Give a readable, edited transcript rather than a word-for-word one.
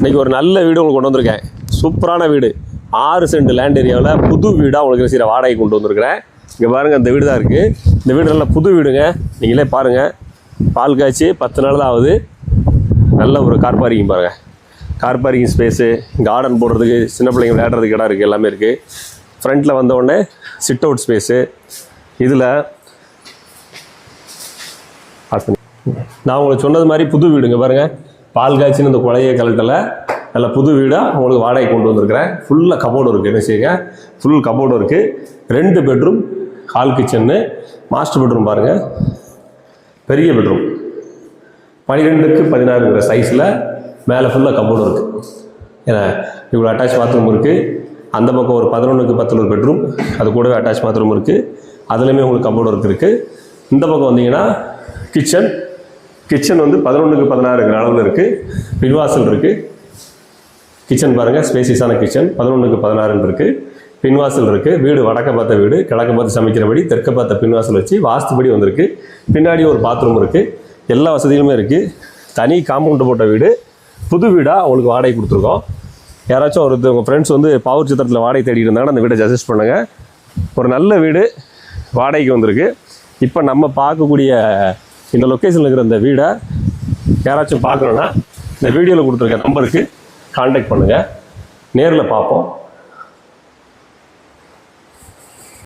இன்றைக்கி ஒரு நல்ல வீடு உங்களுக்கு கொண்டு வந்திருக்கேன். சூப்பரான வீடு, 6 சென்ட் லேண்ட் ஏரியாவில் புது வீடாக உங்களுக்கு சில வாடகை கொண்டு வந்திருக்கிறேன். இங்கே பாருங்கள், இந்த வீடு தான் இருக்குது. இந்த வீடு நல்ல புது வீடுங்க. நீங்களே பாருங்கள், பால் காய்ச்சி 10 நாள் தான் ஆகுது. நல்ல ஒரு கார் பார்க்கிங் பாருங்கள், கார் பார்க்கிங் ஸ்பேஸு, கார்டன் போடுறதுக்கு, சின்ன பிள்ளைங்க விளையாடுறதுக்கு இடம் இருக்குது, எல்லாமே இருக்குது. ஃப்ரண்ட்டில் வந்தவுடனே சிட் அவுட் ஸ்பேஸு. இதில் நான் உங்களுக்கு சொன்னது மாதிரி புது வீடுங்க பாருங்கள். பால் காய்ச்சின்னு இந்த குழைய கலட்டலை, நல்ல புது வீடாக உங்களுக்கு வாடகை கொண்டு வந்திருக்கிறேன். ஃபுல்லாக கபோர்டு இருக்குது. என்ன செய்யுங்க, ஃபுல் கபோர்டு இருக்குது. 2 பெட்ரூம், ஹால் கிச்சன்னு, மாஸ்டர் பெட்ரூம் பாருங்கள், பெரிய பெட்ரூம் 12க்கு 16 சைஸில். மேலே ஃபுல்லாக கபோர்டு இருக்குது. ஏன்னா இவ்வளோ அட்டாச் பாத்ரூம் இருக்குது. அந்த பக்கம் ஒரு 11க்கு 10 பெட்ரூம், அது கூடவே அட்டாச் பாத்ரூம் இருக்குது. அதுலேயுமே உங்களுக்கு கபோர்டு ஒர்க் இருக்குது. இந்த பக்கம் வந்தீங்கன்னா கிச்சன் வந்து 11க்கு 16 அளவில் இருக்குது. பின்வாசல் இருக்குது. கிச்சன் பாருங்கள், ஸ்பேசியஸான கிச்சன், 11க்கு 16 இருக்குது. பின்வாசல் இருக்குது. வீடு வடக்க பார்த்த வீடு, கிழக்க பார்த்து சமைக்கிறபடி, தெற்க பார்த்த பின்வாசல் வச்சு வாஸ்துபடி வந்திருக்கு. பின்னாடி ஒரு பாத்ரூம் இருக்குது. எல்லா வசதிகளுமே இருக்குது. தனி காம்பவுண்டு போட்ட வீடு, புது வீடாக உங்களுக்கு வாடகை கொடுத்துருக்கோம். யாராச்சும் உங்கள் ஃப்ரெண்ட்ஸ் வந்து பாவூர் சித்திரத்தில் வாடகை தேடி இருந்தாங்கன்னா அந்த வீட்டை சஜஸ்ட் பண்ணுங்கள். ஒரு நல்ல வீடு வாடகைக்கு வந்திருக்கு. இப்போ நம்ம பார்க்கக்கூடிய இந்த லொக்கேஷனில் இருக்கிற இந்த வீடை யாராச்சும் பார்க்கணுன்னா இந்த வீடியோவில் கொடுத்துருக்க நம்பருக்கு கான்டாக்ட் பண்ணுங்கள். நேரில் பார்ப்போம்.